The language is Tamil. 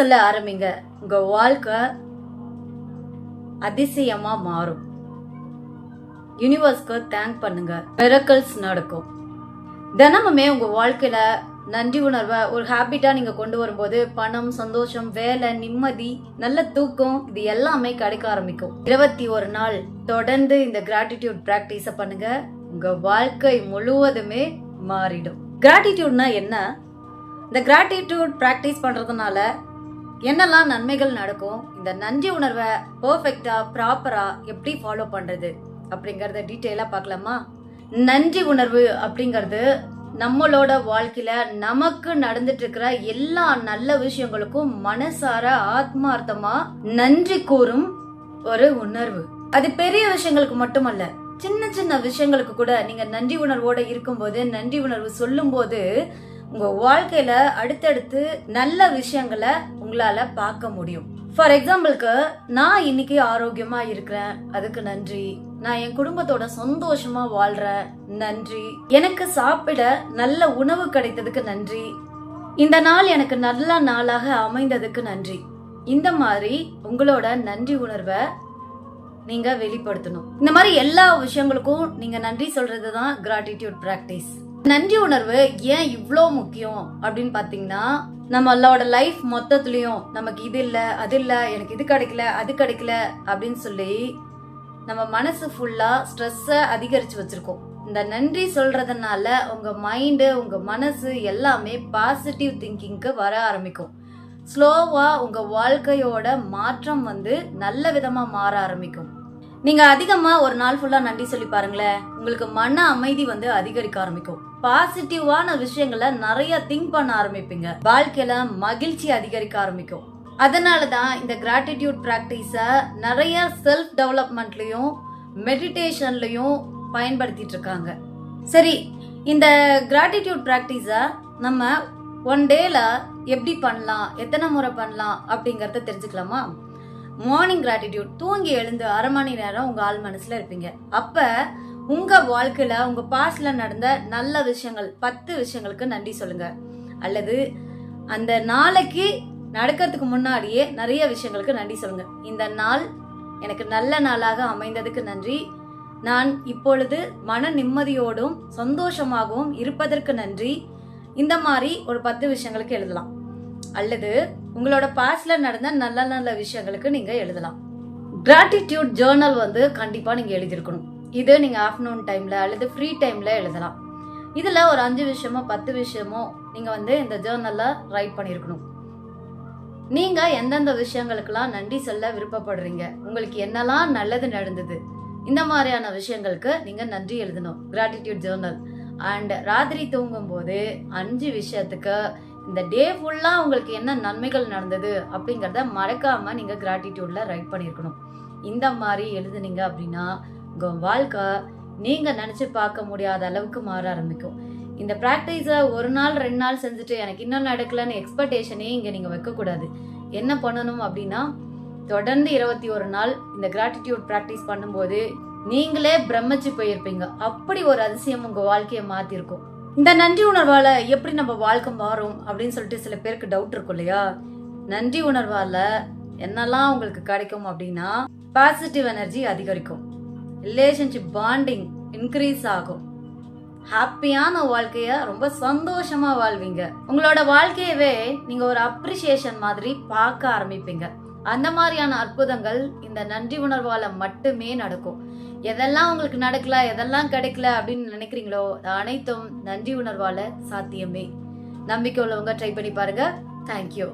சொல்ல ஆரம்பிங்க. உங்க வாழ்க்கை அதிசயமா மாறும். யூனிவர்ஸ்க்கு தேங்க் பண்ணுங்க, மிரக்கல்ஸ் நடக்கும். தினமுமே உங்க வாழ்க்கையில நன்றி உணர்வை ஒரு ஹாபிட்டா நீங்க கொண்டு வரும்போது பணம், சந்தோஷம், வேலை, நிம்மதி, நல்ல தூக்கம் இது எல்லாமே கிடைக்க ஆரம்பிக்கும். 21 நாள் தொடர்ந்து இந்த கிராட்டிடியூட் பிராக்டிஸ பண்ணுங்க. உங்க வாழ்க்கை முழுவதுமே மாறிடும். கிராட்டிடியூட்னா என்ன? இந்த கிராட்டிடியூட் பிராக்டிஸ் பண்றதுனால என்னெல்லாம் நன்மைகள் நடக்கும், இந்த நன்றி உணர்வை பெர்ஃபெக்டா ப்ராப்பரா எப்படி ஃபாலோ பண்றது அப்படிங்கறத டீட்டெயிலா பார்க்கலாமா? நன்றி உணர்வு அப்படிங்கிறது நம்மளோட வாழ்க்கையில நமக்கு நடந்துட்டு இருக்கிற எல்லா நல்ல விஷயங்களுக்கும் மனசார ஆத்மார்த்தமா நன்றி கூறும் ஒரு உணர்வு. அது பெரிய விஷயங்களுக்கு மட்டுமல்ல, சின்ன சின்ன விஷயங்களுக்கு கூட நீங்க நன்றி உணர்வோட இருக்கும்போது, நன்றி உணர்வு சொல்லும் போது உங்க வாழ்க்கையில அடுத்தடுத்து நல்ல விஷயங்களை உங்களால பார்க்க முடியும். ஃபார் எக்ஸாம்பிளுக்கு, நான் இன்னைக்கு ஆரோக்கியமா இருக்கிறேன், அதுக்கு நன்றி. நான் என் குடும்பத்தோட சந்தோஷமா வாழ்றேன், நன்றி. எனக்கு சாப்பிட நல்ல உணவு கிடைத்ததுக்கு நன்றி. இந்த நாள் எனக்கு நல்ல நாளாக அமைந்ததுக்கு நன்றி. இந்த மாதிரி உங்களோட நன்றி உணர்வை நீங்க வெளிப்படுத்தணும். இந்த மாதிரி எல்லா விஷயங்களுக்கும் நீங்க நன்றி சொல்றதுதான் கிராட்டிடியூட் பிராக்டிஸ். நன்றி உணர்வு ஏன் இவ்வளோ முக்கியம் அப்படின்னு பாத்தீங்கன்னா, நம்மளோட லைஃப் மொத்தத்துலயும் நமக்கு இது இல்ல, அது இல்ல, எனக்கு இது கிடைக்கல, அது கிடைக்கல அப்படின்னு சொல்லி நம்ம மனசு ஃபுல்லா ஸ்ட்ரெஸ்ஸ அதிகரிச்சு வச்சிருக்கோம். இந்த நன்றி சொல்றதுனால உங்க மைண்டு, உங்க மனசு எல்லாமே பாசிட்டிவ் திங்கிங்க்கு வர ஆரம்பிக்கும். ஸ்லோவா உங்க வாழ்க்கையோட மாற்றம் நல்ல விதமா மாற ஆரம்பிக்கும். நீங்க அதிகமா ஒரு நாள் ஃபுல்லா நன்றி சொல்லி பாருங்களேன், உங்களுக்கு மன அமைதி அதிகரிக்க ஆரம்பிக்கும். பாசிட்டிவான விஷயங்களை நிறைய திங்க் பண்ண ஆரம்பிப்பீங்க. வாழ்க்கையில மகிழ்ச்சி அதிகரிக்க ஆரம்பிக்கும். அதனாலதான் இந்த கிராட்டிடியூட் பிராக்டிஸ நிறைய செல்ஃப் டெவலப்மெண்ட்லயும் மெடிடேஷன்லயும் பயன்படுத்திட்டு இருக்காங்க. சரி, இந்த கிராட்டிடியூட் பிராக்டிஸ நம்ம ஒன் டேல எப்படி பண்ணலாம், எத்தனை முறை பண்ணலாம் அப்படிங்கறத தெரிஞ்சுக்கலாமா? மார்னிங் கிராட்டிடியூட், தூங்கி எழுந்து அரை மணி நேரம் உங்க ஆள் மனசுல இருப்பீங்க. அப்ப உங்க வாழ்க்கையில உங்க பாஸ்ட்ல நடந்த நல்ல விஷயங்கள் 10 விஷயங்களுக்கு நன்றி சொல்லுங்க. அல்லது அந்த நாளைக்கு நடக்கிறதுக்கு முன்னாடியே நிறைய விஷயங்களுக்கு நன்றி சொல்லுங்க. இந்த நாள் எனக்கு நல்ல நாளாக அமைந்ததுக்கு நன்றி. நான் இப்பொழுது மன நிம்மதியோடும் சந்தோஷமாகவும் இருப்பதற்கு நன்றி. இந்த மாதிரி ஒரு 10 விஷயங்களுக்கு எழுதலாம். அல்லது உங்களோட பாஸ்ட்ல நடந்த நல்ல நல்ல விஷயங்களுக்கு நீங்க எழுதலாம். கிராட்டிடியூட் ஜேர்னல் கண்டிப்பா நீங்க எழுதிருக்கணும். இது நீங்க ஆஃப்டர்நூன் டைம்ல அல்லது ஃப்ரீ டைம்ல எழுதலாம். இதுல ஒரு 5 விஷயமோ 10 விஷயமோ நீங்க இந்த ஜேர்னல்ல ரைட் பண்ணிருக்கணும். நீங்க எந்தெந்த விஷயங்களுக்கெல்லாம் நன்றி சொல்ல விருப்பப்படுறீங்க, உங்களுக்கு என்னெல்லாம் நல்லது நடந்தது, இந்த மாதிரியான விஷயங்களுக்கு நீங்க நன்றி எழுதணும். Gratitude Journal. அண்ட் ராத்திரி தூங்கும் போது 5 விஷயத்துக்கு இந்த டே ஃபுல்லா உங்களுக்கு என்ன நன்மைகள் நடந்தது அப்படிங்கறத மறக்காம நீங்க கிராட்டிடியூட்ல ரைட் பண்ணிருக்கணும். இந்த மாதிரி எழுதுனீங்க அப்படின்னா உங்க வாழ்க்கை நீங்க நினைச்சு பார்க்க முடியாத அளவுக்கு மாற ஆரம்பிக்கும். இந்த பிராக்டிஸ ஒரு நாள் 2 நாள் செஞ்சுட்டு எனக்கு இன்னும் நடக்கலன்னு எக்ஸ்பெக்டேஷனே இங்க நீங்க வைக்க கூடாது. என்ன பண்ணணும் அப்படின்னா, தொடர்ந்து 21 நாள் இந்த கிராட்டிடியூட் பிராக்டிஸ் பண்ணும்போது நீங்களே பிரமிச்சு போயிருப்பீங்க. அப்படி ஒரு அதிசயம் உங்க வாழ்க்கையை மாத்திருக்கும். இந்த நன்றி உணர்வால எப்படி நம்ம வாழ்க்கை மாறும் அப்படின்னு சொல்லிட்டு சில பேருக்கு டவுட் இருக்கும் இல்லையா? நன்றி உணர்வால என்னெல்லாம் உங்களுக்கு கிடைக்கும் அப்படின்னா, பாசிட்டிவ் எனர்ஜி அதிகரிக்கும், ரிலேஷன்ஷிப் பாண்டிங் இன்க்ரீஸ் ஆகும், ஹாப்பியான வாழ்க்கைய ரொம்ப சந்தோஷமா வாழ்வீங்க. உங்களோட வாழ்க்கையவே நீங்க ஒரு அப்ரிசியேஷன் மாதிரி பார்க்க ஆரம்பிப்பீங்க. அந்த மாதிரியான அற்புதங்கள் இந்த நன்றி உணர்வால மட்டுமே நடக்கும். எதெல்லாம் உங்களுக்கு நடக்கல, எதெல்லாம் கிடைக்கல அப்படின்னு நினைக்கிறீங்களோ அனைத்தும் நன்றி உணர்வால சாத்தியமே. நம்பிக்கை உள்ளவங்க ட்ரை பண்ணி பாருங்க. தேங்க்யூ.